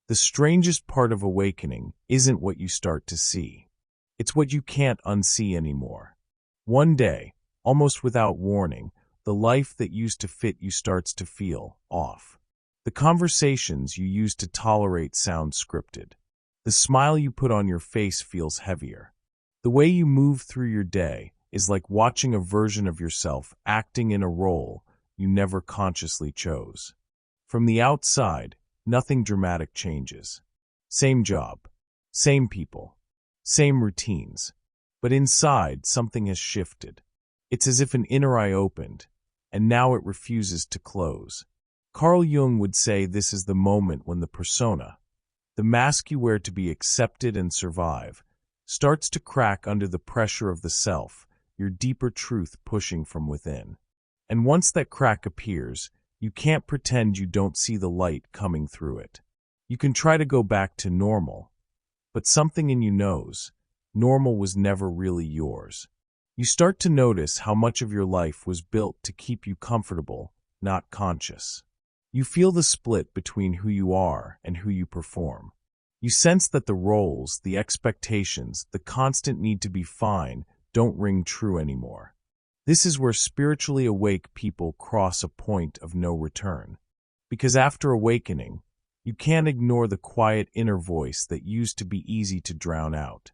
The strangest part of awakening isn't what you start to see. It's what you can't unsee anymore. One day, almost without warning, the life that used to fit you starts to feel off. The conversations you used to tolerate sound scripted. The smile you put on your face feels heavier. The way you move through your day is like watching a version of yourself acting in a role you never consciously chose. From the outside, nothing dramatic changes. Same job, same people, same routines. But inside, something has shifted. It's as if an inner eye opened, and now it refuses to close. Carl Jung would say this is the moment when the persona, the mask you wear to be accepted and survive, starts to crack under the pressure of the self, your deeper truth pushing from within. And once that crack appears, you can't pretend you don't see the light coming through it. You can try to go back to normal, but something in you knows normal was never really yours. You start to notice how much of your life was built to keep you comfortable, not conscious. You feel the split between who you are and who you perform. You sense that the roles, the expectations, the constant need to be fine don't ring true anymore. This is where spiritually awake people cross a point of no return. Because after awakening, you can't ignore the quiet inner voice that used to be easy to drown out.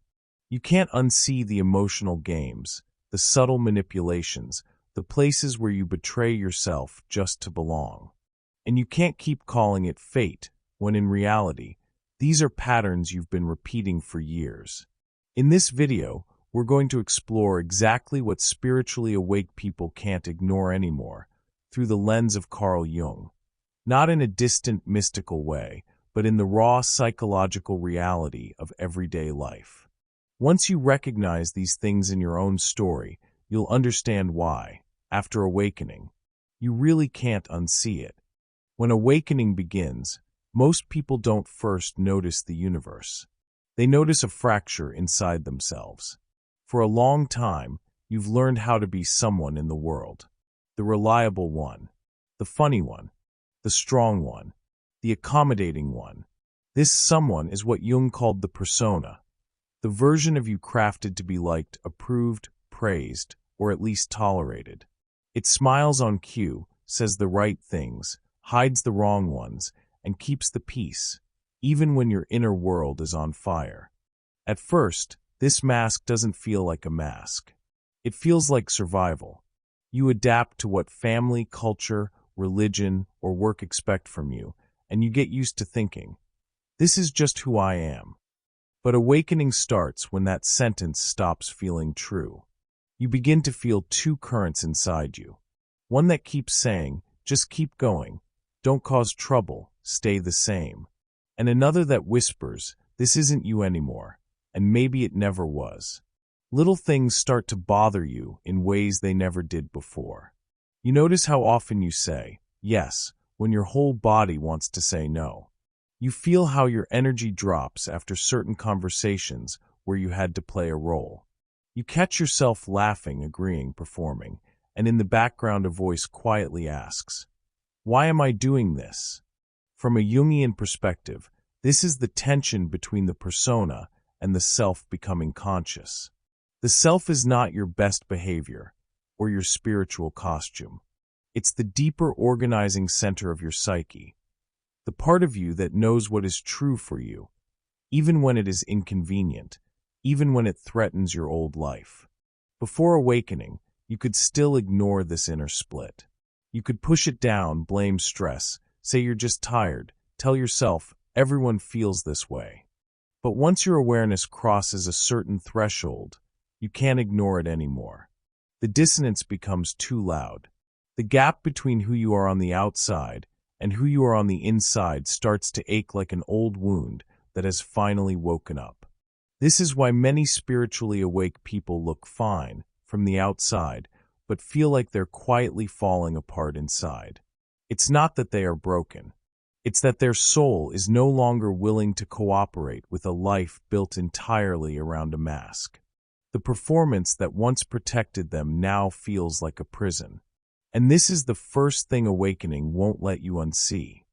You can't unsee the emotional games, the subtle manipulations, the places where you betray yourself just to belong. And you can't keep calling it fate, when in reality, these are patterns you've been repeating for years. In this video, we're going to explore exactly what spiritually awake people can't ignore anymore, through the lens of Carl Jung. Not in a distant, mystical way, but in the raw psychological reality of everyday life. Once you recognize these things in your own story, you'll understand why, after awakening, you really can't unsee it. When awakening begins, most people don't first notice the universe. They notice a fracture inside themselves. For a long time, you've learned how to be someone in the world. The reliable one, the funny one, the strong one, the accommodating one. This someone is what Jung called the persona, the version of you crafted to be liked, approved, praised, or at least tolerated. It smiles on cue, says the right things, hides the wrong ones, and keeps the peace, even when your inner world is on fire. At first, this mask doesn't feel like a mask. It feels like survival. You adapt to what family, culture, religion, or work expect from you, and you get used to thinking, this is just who I am. But awakening starts when that sentence stops feeling true. You begin to feel two currents inside you. One that keeps saying, just keep going, don't cause trouble, stay the same. And another that whispers, this isn't you anymore, and maybe it never was. Little things start to bother you in ways they never did before. You notice how often you say, yes, when your whole body wants to say no. You feel how your energy drops after certain conversations where you had to play a role. You catch yourself laughing, agreeing, performing, and in the background a voice quietly asks, why am I doing this? From a Jungian perspective, this is the tension between the persona and the self becoming conscious. The self is not your best behavior or your spiritual costume. It's the deeper organizing center of your psyche, the part of you that knows what is true for you, even when it is inconvenient, even when it threatens your old life. Before awakening, you could still ignore this inner split. You could push it down, blame stress, say you're just tired, tell yourself everyone feels this way. But once your awareness crosses a certain threshold, you can't ignore it anymore. The dissonance becomes too loud. The gap between who you are on the outside and who you are on the inside starts to ache like an old wound that has finally woken up. This is why many spiritually awake people look fine from the outside, but feel like they're quietly falling apart inside. It's not that they are broken. It's that their soul is no longer willing to cooperate with a life built entirely around a mask. The performance that once protected them now feels like a prison. And this is the first thing awakening won't let you unsee.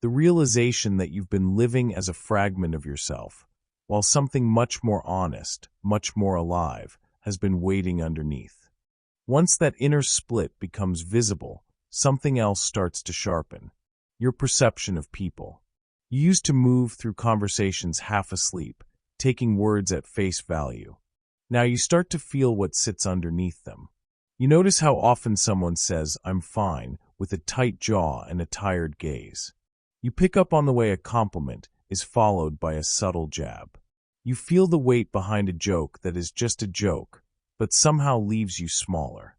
The realization that you've been living as a fragment of yourself, while something much more honest, much more alive, has been waiting underneath. Once that inner split becomes visible, something else starts to sharpen. Your perception of people. You used to move through conversations half asleep, taking words at face value. Now you start to feel what sits underneath them. You notice how often someone says, "I'm fine," with a tight jaw and a tired gaze. You pick up on the way a compliment is followed by a subtle jab. You feel the weight behind a joke that is just a joke, but somehow leaves you smaller.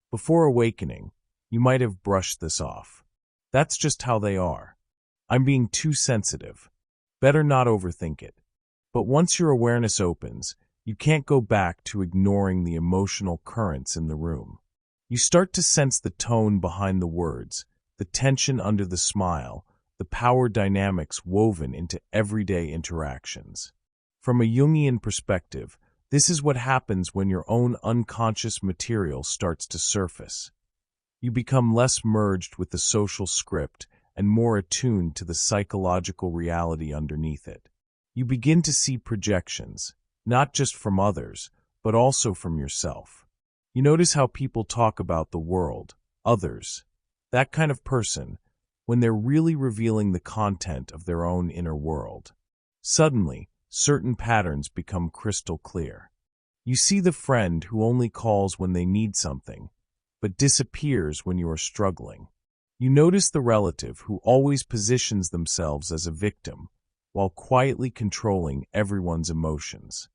Before awakening, you might have brushed this off. That's just how they are. I'm being too sensitive. Better not overthink it. But once your awareness opens, you can't go back to ignoring the emotional currents in the room. You start to sense the tone behind the words, the tension under the smile, the power dynamics woven into everyday interactions. From a Jungian perspective, this is what happens when your own unconscious material starts to surface. You become less merged with the social script and more attuned to the psychological reality underneath it. You begin to see projections, not just from others, but also from yourself. You notice how people talk about the world, others, that kind of person, when they're really revealing the content of their own inner world. Suddenly, certain patterns become crystal clear. You see the friend who only calls when they need something, but disappears when you are struggling. You notice the relative who always positions themselves as a victim, while quietly controlling everyone's emotions.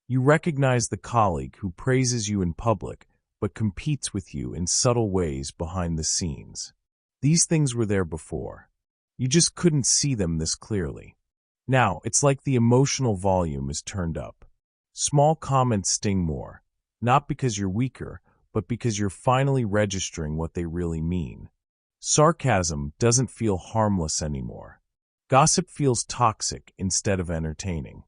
You recognize the colleague who praises you in public, but competes with you in subtle ways behind the scenes. These things were there before. You just couldn't see them this clearly. Now, it's like the emotional volume is turned up. Small comments sting more, not because you're weaker, but because you're finally registering what they really mean. Sarcasm doesn't feel harmless anymore. Gossip feels toxic instead of entertaining.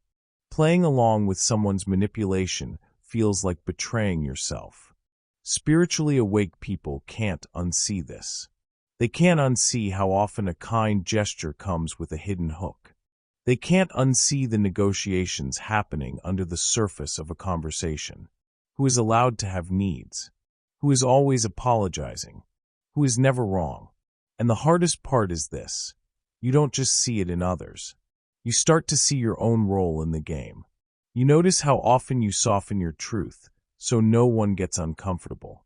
Playing along with someone's manipulation feels like betraying yourself. Spiritually awake people can't unsee this. They can't unsee how often a kind gesture comes with a hidden hook. They can't unsee the negotiations happening under the surface of a conversation. Who is allowed to have needs? Who is always apologizing? Who is never wrong? And the hardest part is this. You don't just see it in others. You start to see your own role in the game. You notice how often you soften your truth, so no one gets uncomfortable.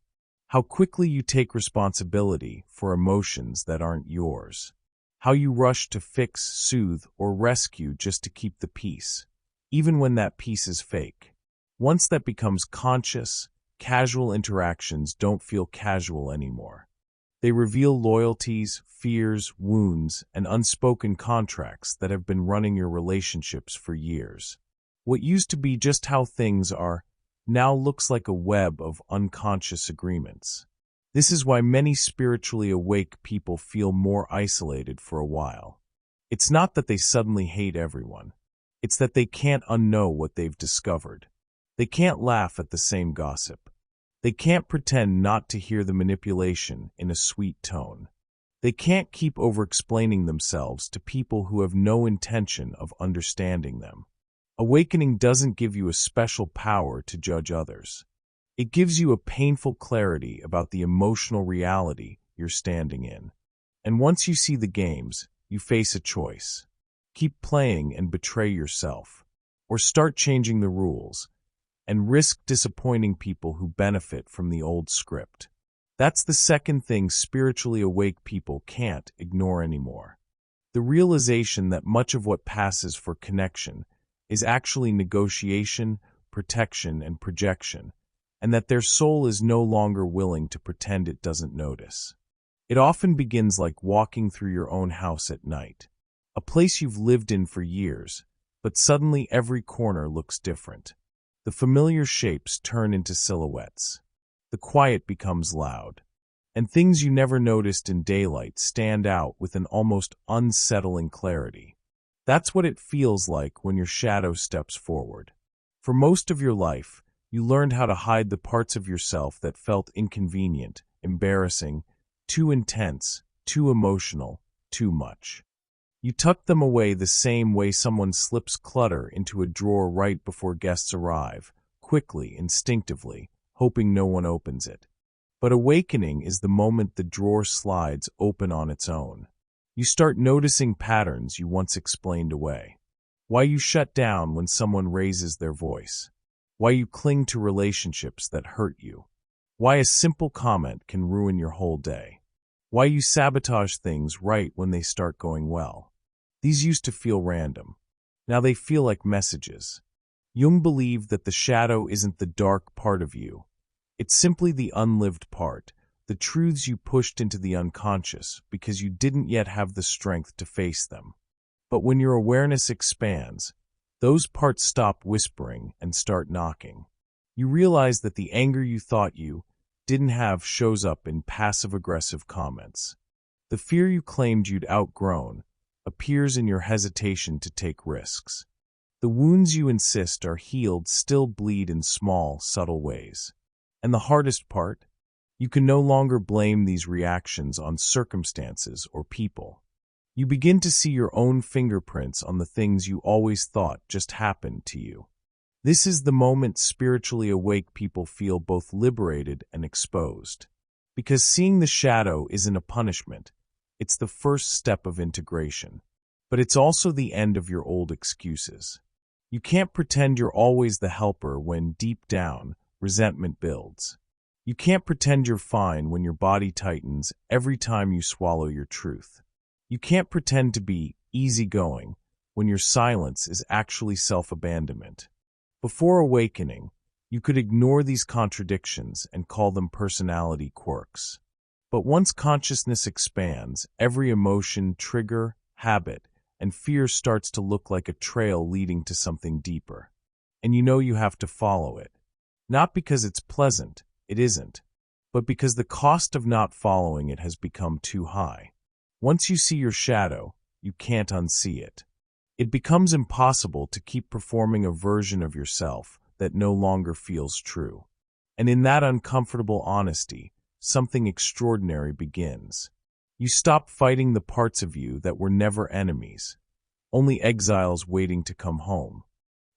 How quickly you take responsibility for emotions that aren't yours. How you rush to fix, soothe, or rescue just to keep the peace, even when that peace is fake. Once that becomes conscious, casual interactions don't feel casual anymore. They reveal loyalties, fears, wounds, and unspoken contracts that have been running your relationships for years. What used to be just how things are now looks like a web of unconscious agreements. This is why many spiritually awake people feel more isolated for a while. It's not that they suddenly hate everyone. It's that they can't unknow what they've discovered. They can't laugh at the same gossip. They can't pretend not to hear the manipulation in a sweet tone. They can't keep over-explaining themselves to people who have no intention of understanding them. Awakening doesn't give you a special power to judge others. It gives you a painful clarity about the emotional reality you're standing in. And once you see the games, you face a choice. Keep playing and betray yourself, or start changing the rules, and risk disappointing people who benefit from the old script. That's the second thing spiritually awake people can't ignore anymore. The realization that much of what passes for connection is actually negotiation, protection, and projection, and that their soul is no longer willing to pretend it doesn't notice. It often begins like walking through your own house at night, a place you've lived in for years, but suddenly every corner looks different. The familiar shapes turn into silhouettes. The quiet becomes loud. And things you never noticed in daylight stand out with an almost unsettling clarity. That's what it feels like when your shadow steps forward. For most of your life, you learned how to hide the parts of yourself that felt inconvenient, embarrassing, too intense, too emotional, too much. You tuck them away the same way someone slips clutter into a drawer right before guests arrive, quickly, instinctively, hoping no one opens it. But awakening is the moment the drawer slides open on its own. You start noticing patterns you once explained away. Why you shut down when someone raises their voice. Why you cling to relationships that hurt you. Why a simple comment can ruin your whole day. Why you sabotage things right when they start going well. These used to feel random. Now they feel like messages. Jung believed that the shadow isn't the dark part of you. It's simply the unlived part, the truths you pushed into the unconscious because you didn't yet have the strength to face them. But when your awareness expands, those parts stop whispering and start knocking. You realize that the anger you thought you didn't have shows up in passive-aggressive comments. The fear you claimed you'd outgrown appears in your hesitation to take risks. The wounds you insist are healed still bleed in small, subtle ways. And the hardest part? You can no longer blame these reactions on circumstances or people. You begin to see your own fingerprints on the things you always thought just happened to you. This is the moment spiritually awake people feel both liberated and exposed. Because seeing the shadow isn't a punishment, it's the first step of integration. But it's also the end of your old excuses. You can't pretend you're always the helper when, deep down, resentment builds. You can't pretend you're fine when your body tightens every time you swallow your truth. You can't pretend to be easygoing when your silence is actually self-abandonment. Before awakening, you could ignore these contradictions and call them personality quirks. But once consciousness expands, every emotion, trigger, habit, and fear starts to look like a trail leading to something deeper. And you know you have to follow it. Not because it's pleasant, it isn't, but because the cost of not following it has become too high. Once you see your shadow, you can't unsee it. It becomes impossible to keep performing a version of yourself that no longer feels true. And in that uncomfortable honesty, something extraordinary begins. You stop fighting the parts of you that were never enemies, only exiles waiting to come home.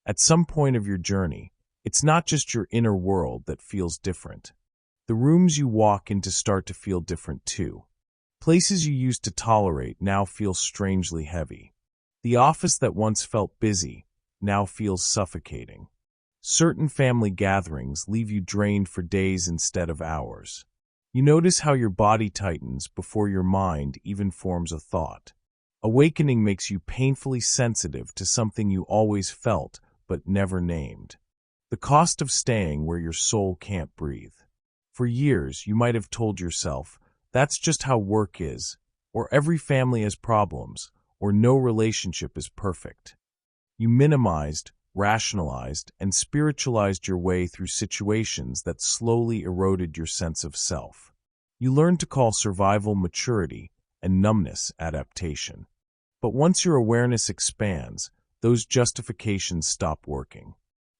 At some point of your journey, it's not just your inner world that feels different. The rooms you walk into start to feel different too. Places you used to tolerate now feel strangely heavy. The office that once felt busy now feels suffocating. Certain family gatherings leave you drained for days instead of hours. You notice how your body tightens before your mind even forms a thought. Awakening makes you painfully sensitive to something you always felt but never named. The cost of staying where your soul can't breathe. For years, you might have told yourself, that's just how work is, or every family has problems, or no relationship is perfect. You minimized, rationalized, and spiritualized your way through situations that slowly eroded your sense of self. You learned to call survival maturity and numbness adaptation. But once your awareness expands, those justifications stop working.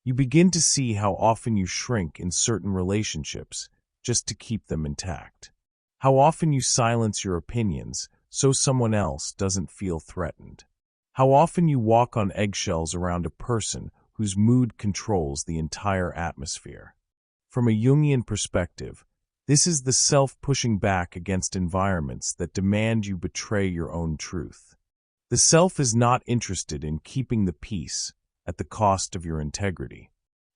You begin to see how often you shrink in certain relationships just to keep them intact. How often you silence your opinions so someone else doesn't feel threatened. How often you walk on eggshells around a person whose mood controls the entire atmosphere. From a Jungian perspective, this is the self pushing back against environments that demand you betray your own truth. The self is not interested in keeping the peace at the cost of your integrity.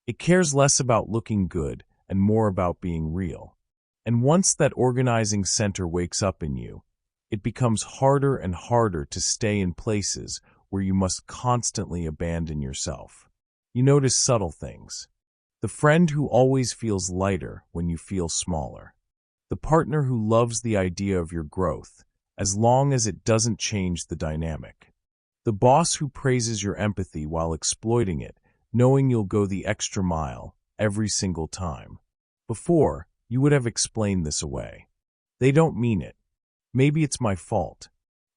It cares less about looking good and more about being real. And once that organizing center wakes up in you, it becomes harder and harder to stay in places where you must constantly abandon yourself. You notice subtle things. The friend who always feels lighter when you feel smaller. The partner who loves the idea of your growth, as long as it doesn't change the dynamic. The boss who praises your empathy while exploiting it, knowing you'll go the extra mile every single time. Before, you would have explained this away. They don't mean it. Maybe it's my fault.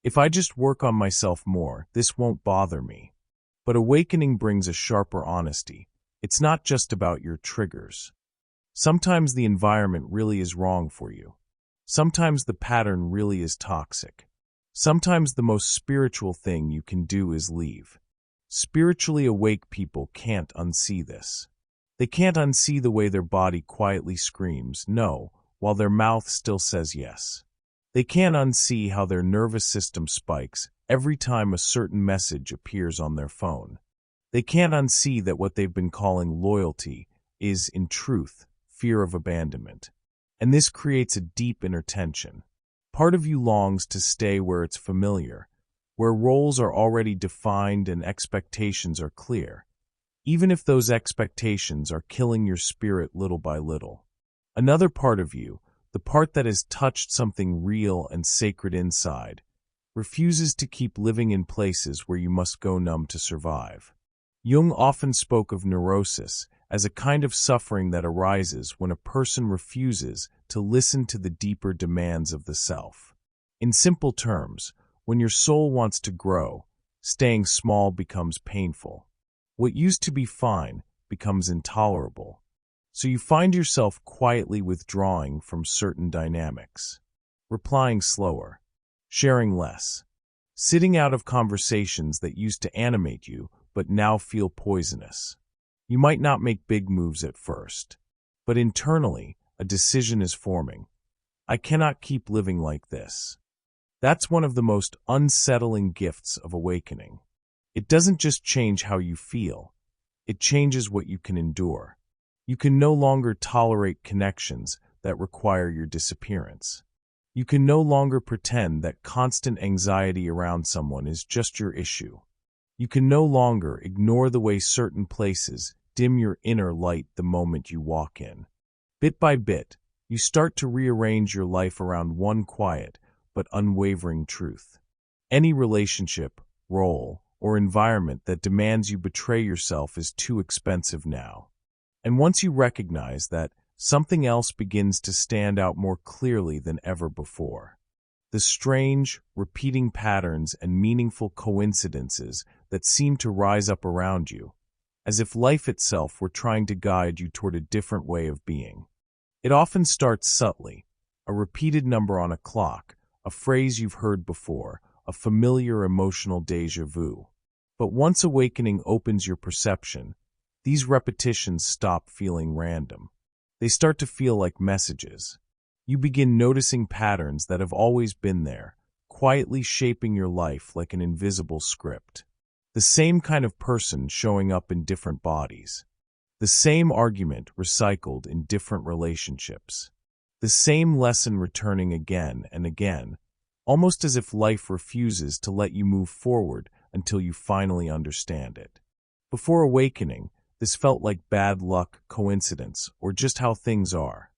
If I just work on myself more, this won't bother me. But awakening brings a sharper honesty. It's not just about your triggers. Sometimes the environment really is wrong for you. Sometimes the pattern really is toxic. Sometimes the most spiritual thing you can do is leave. Spiritually awake people can't unsee this. They can't unsee the way their body quietly screams no, while their mouth still says yes. They can't unsee how their nervous system spikes every time a certain message appears on their phone. They can't unsee that what they've been calling loyalty is, in truth, fear of abandonment. And this creates a deep inner tension. Part of you longs to stay where it's familiar, where roles are already defined and expectations are clear, even if those expectations are killing your spirit little by little. Another part of you, the part that has touched something real and sacred inside, refuses to keep living in places where you must go numb to survive. Jung often spoke of neurosis as a kind of suffering that arises when a person refuses to listen to the deeper demands of the self. In simple terms, when your soul wants to grow, staying small becomes painful. What used to be fine becomes intolerable. So you find yourself quietly withdrawing from certain dynamics, replying slower, sharing less, sitting out of conversations that used to animate you but now feel poisonous. You might not make big moves at first, but internally, a decision is forming. I cannot keep living like this. That's one of the most unsettling gifts of awakening. It doesn't just change how you feel, it changes what you can endure. You can no longer tolerate connections that require your disappearance. You can no longer pretend that constant anxiety around someone is just your issue. You can no longer ignore the way certain places dim your inner light the moment you walk in. Bit by bit, you start to rearrange your life around one quiet but unwavering truth. Any relationship, role, or environment that demands you betray yourself is too expensive now. And once you recognize that, something else begins to stand out more clearly than ever before. The strange, repeating patterns and meaningful coincidences that seem to rise up around you, as if life itself were trying to guide you toward a different way of being. It often starts subtly, a repeated number on a clock, a phrase you've heard before, a familiar emotional déjà vu. But once awakening opens your perception, these repetitions stop feeling random. They start to feel like messages. You begin noticing patterns that have always been there, quietly shaping your life like an invisible script. The same kind of person showing up in different bodies. The same argument recycled in different relationships. The same lesson returning again and again, almost as if life refuses to let you move forward until you finally understand it. Before awakening, this felt like bad luck, coincidence, or just how things are.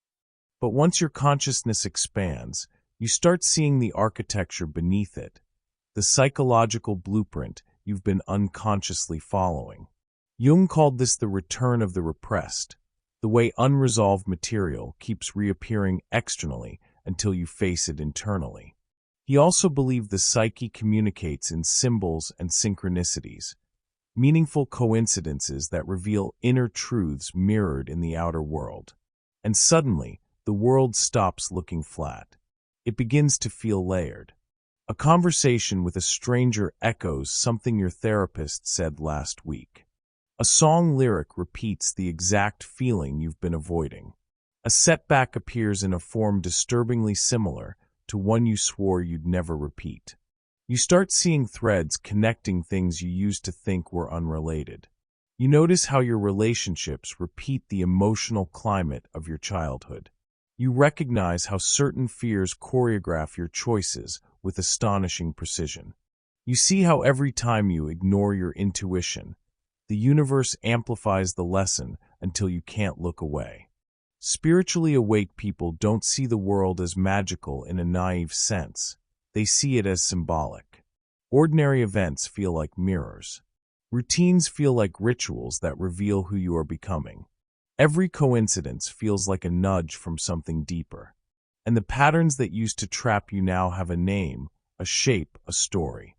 But once your consciousness expands, you start seeing the architecture beneath it, the psychological blueprint you've been unconsciously following. Jung called this the return of the repressed, the way unresolved material keeps reappearing externally until you face it internally. He also believed the psyche communicates in symbols and synchronicities, meaningful coincidences that reveal inner truths mirrored in the outer world. And suddenly, the world stops looking flat. It begins to feel layered. A conversation with a stranger echoes something your therapist said last week. A song lyric repeats the exact feeling you've been avoiding. A setback appears in a form disturbingly similar to one you swore you'd never repeat. You start seeing threads connecting things you used to think were unrelated. You notice how your relationships repeat the emotional climate of your childhood. You recognize how certain fears choreograph your choices with astonishing precision. You see how every time you ignore your intuition, the universe amplifies the lesson until you can't look away. Spiritually awake people don't see the world as magical in a naive sense. They see it as symbolic. Ordinary events feel like mirrors. Routines feel like rituals that reveal who you are becoming. Every coincidence feels like a nudge from something deeper. And the patterns that used to trap you now have a name, a shape, a story.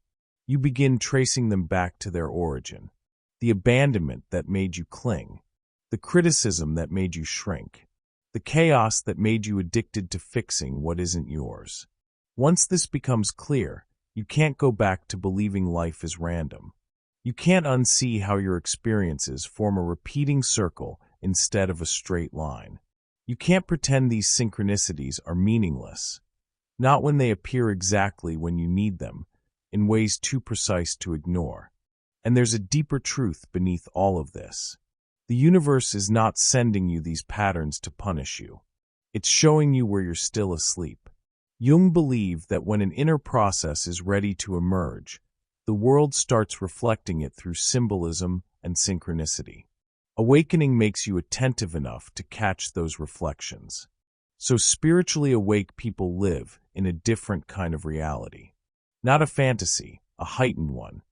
You begin tracing them back to their origin. The abandonment that made you cling. The criticism that made you shrink. The chaos that made you addicted to fixing what isn't yours. Once this becomes clear, You can't go back to believing life is random. You can't unsee how your experiences form a repeating circle instead of a straight line. You can't pretend these synchronicities are meaningless, not when they appear exactly when you need them, in ways too precise to ignore. And there's a deeper truth beneath all of this. The universe is not sending you these patterns to punish you. It's showing you where you're still asleep. Jung believed that when an inner process is ready to emerge, the world starts reflecting it through symbolism and synchronicity. Awakening makes you attentive enough to catch those reflections. So spiritually awake people live in a different kind of reality. Not a fantasy, a heightened one.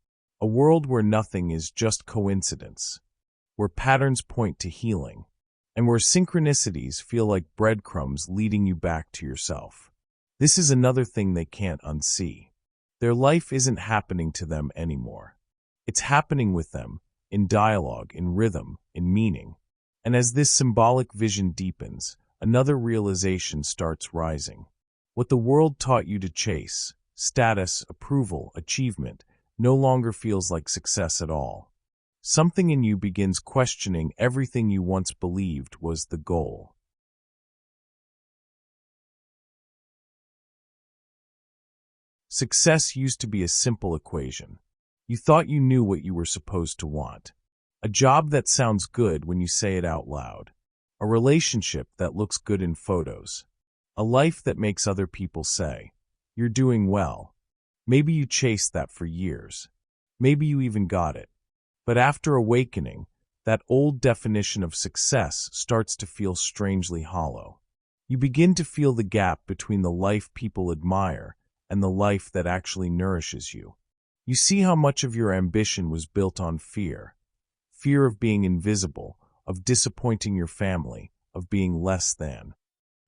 A world where nothing is just coincidence, where patterns point to healing, and where synchronicities feel like breadcrumbs leading you back to yourself. This is another thing they can't unsee. Their life isn't happening to them anymore. It's happening with them, in dialogue, in rhythm, in meaning. And as this symbolic vision deepens, another realization starts rising. What the world taught you to chase, status, approval, achievement, no longer feels like success at all. Something in you begins questioning everything you once believed was the goal. Success used to be a simple equation. You thought you knew what you were supposed to want. A job that sounds good when you say it out loud. A relationship that looks good in photos. A life that makes other people say, "You're doing well." Maybe you chased that for years. Maybe you even got it. But after awakening, that old definition of success starts to feel strangely hollow. You begin to feel the gap between the life people admire and the life that actually nourishes you. You see how much of your ambition was built on fear. Fear of being invisible, of disappointing your family, of being less than.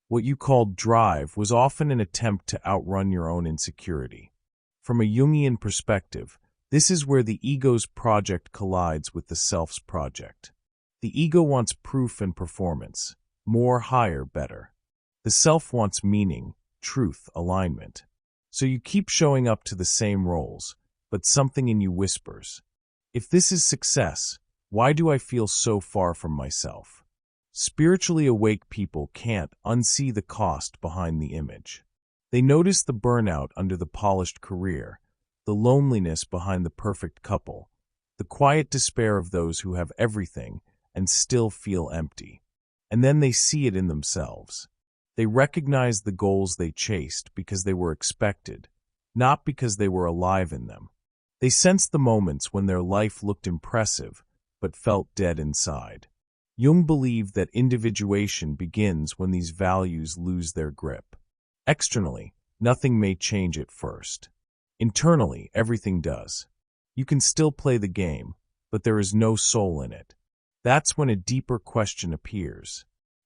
What you called drive was often an attempt to outrun your own insecurity. From a Jungian perspective, this is where the ego's project collides with the self's project. The ego wants proof and performance, more, higher, better. The self wants meaning, truth, alignment. So you keep showing up to the same roles, but something in you whispers, if this is success, why do I feel so far from myself? Spiritually awake people can't unsee the cost behind the image. They notice the burnout under the polished career, the loneliness behind the perfect couple, the quiet despair of those who have everything and still feel empty. And then they see it in themselves. They recognize the goals they chased because they were expected, not because they were alive in them. They sense the moments when their life looked impressive but felt dead inside. Jung believed that individuation begins when these values lose their grip. Externally, nothing may change at first. Internally, everything does. You can still play the game, but there is no soul in it. That's when a deeper question appears.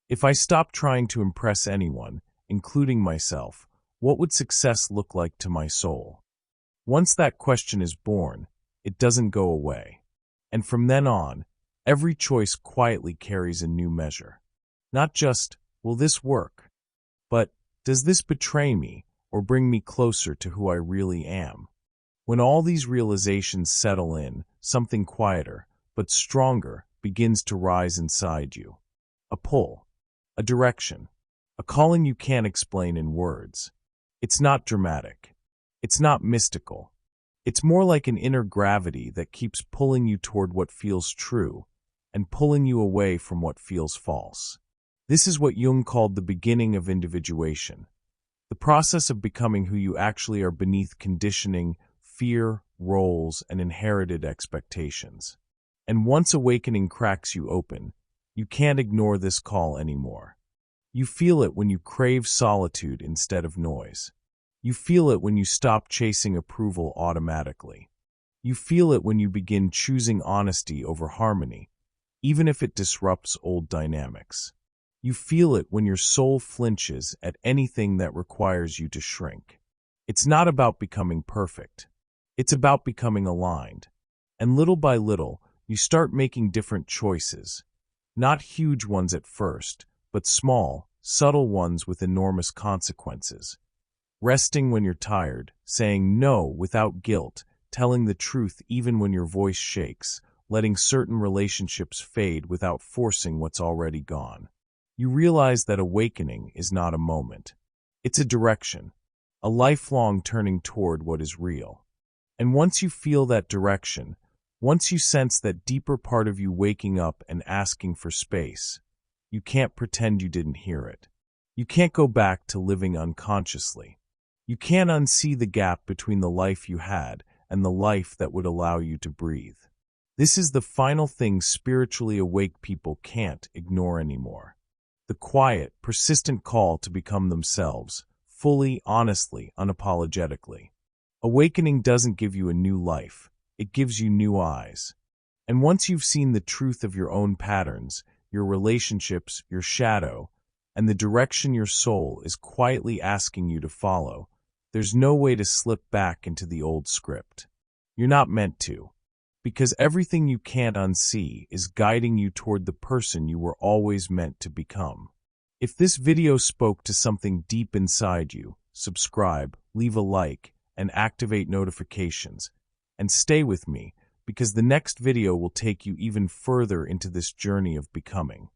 If I stopped trying to impress anyone, including myself, what would success look like to my soul? Once that question is born, it doesn't go away. And from then on, every choice quietly carries a new measure. Not just, will this work? But, does this betray me or bring me closer to who I really am? When all these realizations settle in, something quieter, but stronger, begins to rise inside you. A pull, a direction, a calling you can't explain in words. It's not dramatic. It's not mystical. It's more like an inner gravity that keeps pulling you toward what feels true and pulling you away from what feels false. This is what Jung called the beginning of individuation, the process of becoming who you actually are beneath conditioning, fear, roles, and inherited expectations. And once awakening cracks you open, you can't ignore this call anymore. You feel it when you crave solitude instead of noise. You feel it when you stop chasing approval automatically. You feel it when you begin choosing honesty over harmony, even if it disrupts old dynamics. You feel it when your soul flinches at anything that requires you to shrink. It's not about becoming perfect. It's about becoming aligned. And little by little, you start making different choices. Not huge ones at first, but small, subtle ones with enormous consequences. resting when you're tired, saying no without guilt, telling the truth even when your voice shakes, letting certain relationships fade without forcing what's already gone. You realize that awakening is not a moment. It's a direction, a lifelong turning toward what is real. And once you feel that direction, once you sense that deeper part of you waking up and asking for space, you can't pretend you didn't hear it. You can't go back to living unconsciously. You can't unsee the gap between the life you had and the life that would allow you to breathe. This is the final thing spiritually awake people can't ignore anymore. The quiet, persistent call to become themselves, fully, honestly, unapologetically. Awakening doesn't give you a new life. It gives you new eyes. And once you've seen the truth of your own patterns, your relationships, your shadow, and the direction your soul is quietly asking you to follow, there's no way to slip back into the old script. You're not meant to, because everything you can't unsee is guiding you toward the person you were always meant to become. If this video spoke to something deep inside you, subscribe, leave a like, and activate notifications. And stay with me, because the next video will take you even further into this journey of becoming.